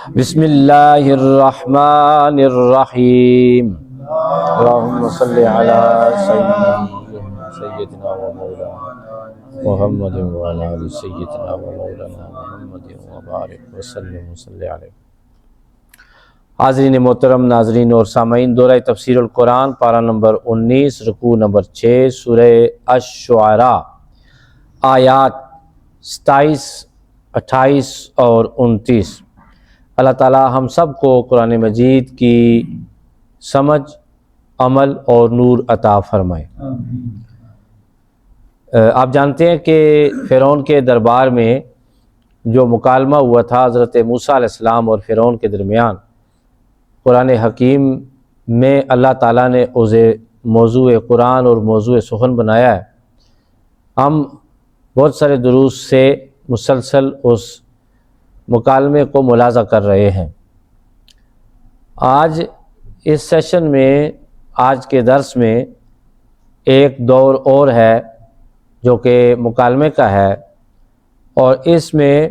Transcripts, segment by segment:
بسم اللہ الرحمن الرحیم اللہم صلی علی سیدنا و مولانا محمد وعلی آل سیدنا و مولانا محمد وبارک وسلم وصلی علیہ۔ حاضرین محترم، ناظرین اور سامعین، دورہ تفسیر القرآن پارہ نمبر 19 رکوع نمبر 6 سورہ الشعراء آیات 27، 28 اور 29۔ اللہ تعالی ہم سب کو قرآن مجید کی سمجھ، عمل اور نور عطا فرمائے۔ آپ جانتے ہیں کہ فرعون کے دربار میں جو مکالمہ ہوا تھا حضرت موسیٰ علیہ السلام اور فرعون کے درمیان، قرآن حکیم میں اللہ تعالیٰ نے اسے موضوع قرآن اور موضوع سخن بنایا ہے۔ ہم بہت سارے دروس سے مسلسل اس مکالمے کو ملاحظہ کر رہے ہیں۔ آج اس سیشن میں، آج کے درس میں ایک دور اور ہے جو کہ مکالمے کا ہے، اور اس میں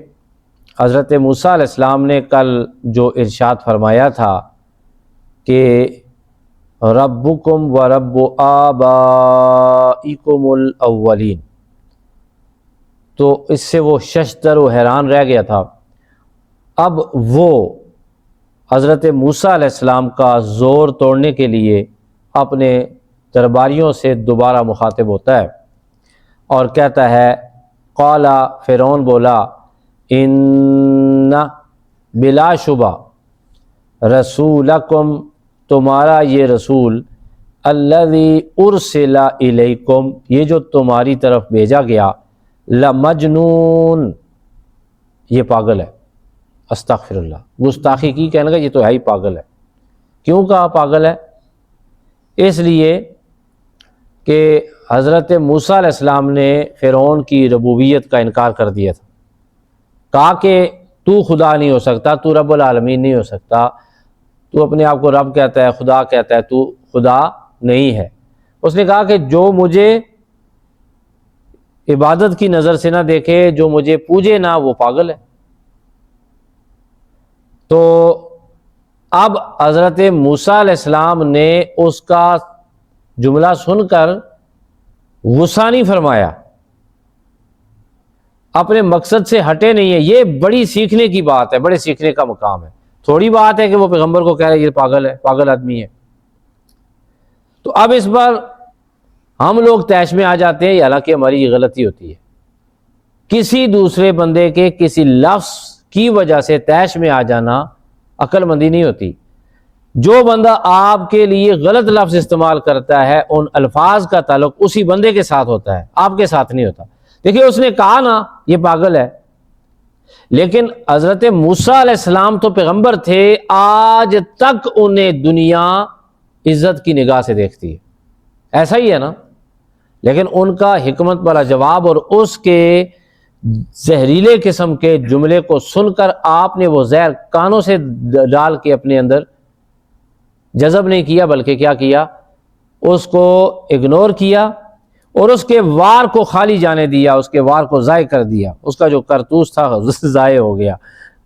حضرت موسیٰ علیہ السلام نے کل جو ارشاد فرمایا تھا کہ ربکم و رب آبائکم الاولین، تو اس سے وہ ششدر و حیران رہ گیا تھا۔ اب وہ حضرت موسیٰ علیہ السلام کا زور توڑنے کے لیے اپنے درباریوں سے دوبارہ مخاطب ہوتا ہے اور کہتا ہے، قال، فرعون بولا، ان بلا شبہ رسولکم، تمہارا یہ رسول، الذی ارسل الیکم، یہ جو تمہاری طرف بھیجا گیا، لمجنون، یہ پاگل ہے۔ استغفر اللہ، گستاخی کی، کہنے لگا یہ تو ہے ہی پاگل ہے۔ کیوں کہا پاگل ہے؟ اس لیے کہ حضرت موسیٰ علیہ السلام نے فرعون کی ربوبیت کا انکار کر دیا تھا، کہا کہ تو خدا نہیں ہو سکتا، تو رب العالمین نہیں ہو سکتا، تو اپنے آپ کو رب کہتا ہے، خدا کہتا ہے، تو خدا نہیں ہے۔ اس نے کہا کہ جو مجھے عبادت کی نظر سے نہ دیکھے، جو مجھے پوجے نہ، وہ پاگل ہے۔ تو اب حضرت موسیٰ علیہ السلام نے اس کا جملہ سن کر غصہ نہیں فرمایا، اپنے مقصد سے ہٹے نہیں ہے۔ یہ بڑی سیکھنے کی بات ہے، بڑے سیکھنے کا مقام ہے۔ تھوڑی بات ہے کہ وہ پیغمبر کو کہہ رہے یہ پاگل ہے، پاگل آدمی ہے۔ تو اب اس بار ہم لوگ طیش میں آ جاتے ہیں، حالانکہ ہماری یہ غلطی ہوتی ہے، کسی دوسرے بندے کے کسی لفظ کی وجہ سے طیش میں آ جانا عقل مندی نہیں ہوتی۔ جو بندہ آپ کے لیے غلط لفظ استعمال کرتا ہے، ان الفاظ کا تعلق اسی بندے کے ساتھ ہوتا ہے، آپ کے ساتھ نہیں ہوتا۔ دیکھیے، اس نے کہا نا یہ پاگل ہے، لیکن حضرت موسیٰ علیہ السلام تو پیغمبر تھے، آج تک انہیں دنیا عزت کی نگاہ سے دیکھتی ہے، ایسا ہی ہے نا؟ لیکن ان کا حکمت والا جواب اور اس کے زہریلے قسم کے جملے کو سن کر آپ نے وہ زہر کانوں سے ڈال کے اپنے اندر جذب نہیں کیا، بلکہ کیا کیا؟ اس کو اگنور کیا اور اس کے وار کو خالی جانے دیا، اس کے وار کو ضائع کر دیا۔ اس کا جو کرتوس تھا ضائع ہو گیا،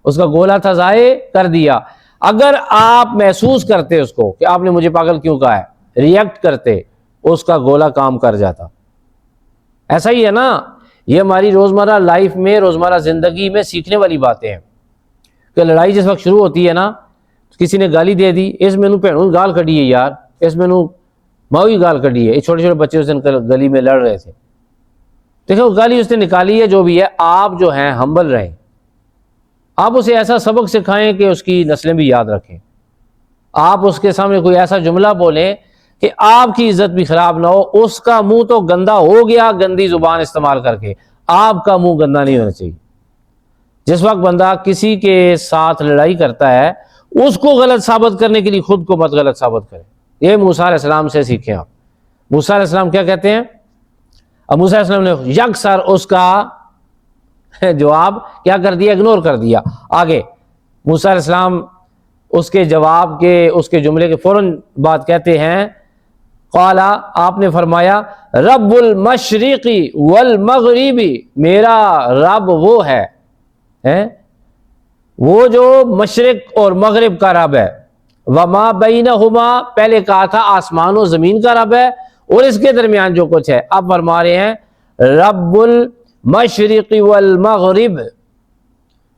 اس کا گولہ تھا ضائع کر دیا۔ اگر آپ محسوس کرتے اس کو کہ آپ نے مجھے پاگل کیوں کہا ہے، ریئیکٹ کرتے، اس کا گولہ کام کر جاتا۔ ایسا ہی ہے نا؟ یہ ہماری روزمرہ لائف میں، روزمرہ زندگی میں سیکھنے والی باتیں ہیں کہ لڑائی جس وقت شروع ہوتی ہے نا، کسی نے گالی دے دی، اس میں نو بھینوں گال کھڑی ہے یار، اس میں نو ماوی گال کھڑی ہے، یہ چھوٹے چھوٹے بچے اس دن گلی میں لڑ رہے تھے، دیکھو گالی اس نے نکالی ہے، جو بھی ہے، آپ جو ہیں ہمبل رہیں، آپ اسے ایسا سبق سکھائیں کہ اس کی نسلیں بھی یاد رکھیں۔ آپ اس کے سامنے کوئی ایسا جملہ بولیں کہ آپ کی عزت بھی خراب نہ ہو، اس کا منہ تو گندا ہو گیا گندی زبان استعمال کر کے، آپ کا منہ گندا نہیں ہونا چاہیے۔ جس وقت بندہ کسی کے ساتھ لڑائی کرتا ہے، اس کو غلط ثابت کرنے کے لیے خود کو مت غلط ثابت کرے۔ یہ موسیٰ علیہ السلام سے سیکھیں آپ۔ موسیٰ علیہ السلام کیا کہتے ہیں؟ اب موسیٰ علیہ السلام نے یکسر اس کا جواب کیا کر دیا؟ اگنور کر دیا۔ آگے موسیٰ علیہ السلام اس کے جواب کے، اس کے جملے کے فوراً بعد کہتے ہیں، قال، آپ نے فرمایا، رب المشرقی والمغربی، میرا رب وہ ہے وہ جو مشرق اور مغرب کا رب ہے، وما بینہما پہلے کہا تھا آسمان و زمین کا رب ہے اور اس کے درمیان جو کچھ ہے، اب فرما رہے ہیں رب المشرق والمغرب،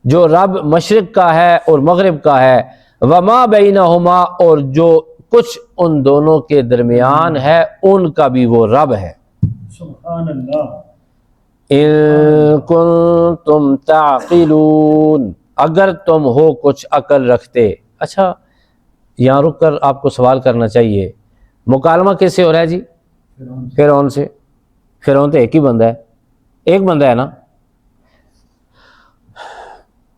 جو رب مشرق کا ہے اور مغرب کا ہے، وما بینہما اور جو کچھ ان دونوں کے درمیان ہے ان کا بھی وہ رب ہے۔ سبحان اللہ۔ ان کنتم تعقلون، اگر تم ہو کچھ عقل رکھتے۔ اچھا یہاں رک کر آپ کو سوال کرنا چاہیے، مکالمہ کس سے ہو رہا ہے جی؟ فرعون سے۔ فرعون تو ایک ہی بندہ ہے، ایک بندہ ہے نا۔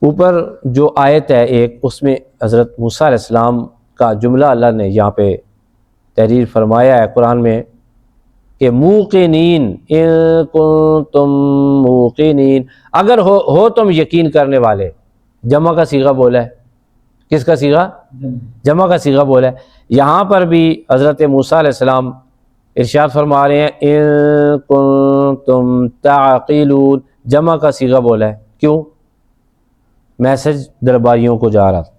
اوپر جو آیت ہے ایک، اس میں حضرت موسیٰ علیہ السلام کا جملہ اللہ نے یہاں پہ تحریر فرمایا ہے قرآن میں کہ موقنین ان کنتم موقنین، اگر ہو تم یقین کرنے والے۔ جمع کا صیغہ بولا ہے، کس کا صیغہ؟ جمع کا صیغہ بولا ہے۔ یہاں پر بھی حضرت موسیٰ علیہ السلام ارشاد فرما رہے ہیں ان کنتم تعقلون، جمع کا صیغہ بولا ہے۔ کیوں؟ میسج درباریوں کو جا رہا تھا۔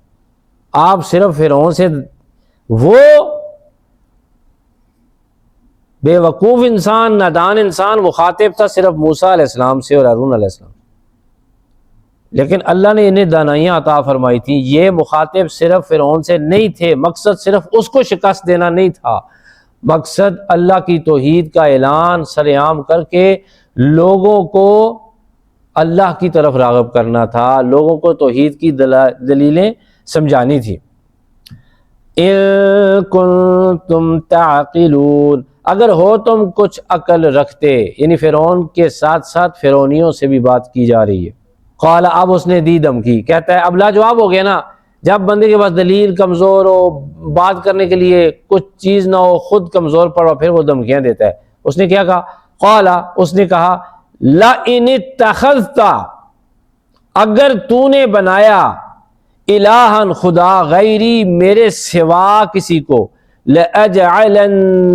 آپ صرف فرعون سے، وہ بے وقوف انسان، نادان انسان، مخاطب تھا صرف موسیٰ علیہ السلام سے اور ہارون علیہ السلام، لیکن اللہ نے انہیں دانائیاں عطا فرمائی تھیں۔ یہ مخاطب صرف فرعون سے نہیں تھے، مقصد صرف اس کو شکست دینا نہیں تھا، مقصد اللہ کی توحید کا اعلان سر عام کر کے لوگوں کو اللہ کی طرف راغب کرنا تھا، لوگوں کو توحید کی دلیلیں سمجھانی تھی۔ ان کنتم تعقلون، اگر ہو تم کچھ عقل رکھتے، یعنی فرعون کے ساتھ ساتھ فرعونیوں سے بھی بات کی جا رہی ہے۔ قال، اب اس نے دی دھمکی، کہتا ہے اب لاجواب ہو گیا نا، جب بندے کے پاس دلیل کمزور ہو، بات کرنے کے لیے کچھ چیز نہ ہو، خود کمزور پڑا، پھر وہ دھمکیاں دیتا ہے۔ اس نے کیا کہا؟ قال، اس نے کہا لئن اتخذت، اگر تو نے بنایا الہًا خدا غیری میرے سوا کسی کو، لأجعلنک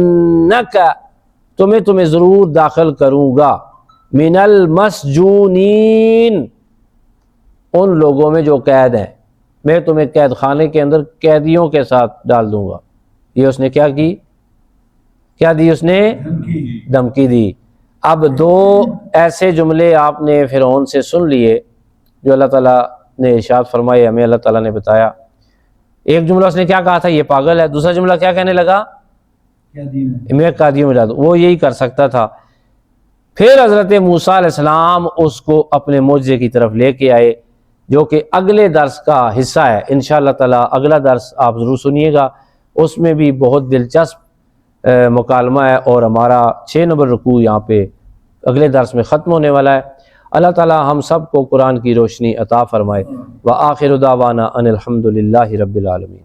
تمہیں ضرور داخل کروں گا، من المسجونین ان لوگوں میں جو قید ہیں، میں تمہیں قید خانے کے اندر قیدیوں کے ساتھ ڈال دوں گا۔ یہ اس نے کیا کی؟ کیا دی اس نے؟ دھمکی دی۔ اب دو ایسے جملے آپ نے فرعون سے سن لیے جو اللہ تعالیٰ نے ارشاد فرمائے، ہمیں اللہ تعالیٰ نے بتایا۔ ایک جملہ اس نے کیا کہا تھا؟ یہ پاگل ہے۔ دوسرا جملہ کیا کہنے لگا؟ میں قیدیوں میں ڈال دوں۔ وہ یہی کر سکتا تھا۔ پھر حضرت موسیٰ علیہ السلام اس کو اپنے معجزے کی طرف لے کے آئے، جو کہ اگلے درس کا حصہ ہے۔ انشاءاللہ تعالیٰ اگلا درس آپ ضرور سنیے گا، اس میں بھی بہت دلچسپ مکالمہ ہے، اور ہمارا 6 نمبر رکوع یہاں پہ اگلے درس میں ختم ہونے والا ہے۔ اللہ تعالیٰ ہم سب کو قرآن کی روشنی عطا فرمائے۔ وآخر دعوانا ان الحمد للہ رب العالمین۔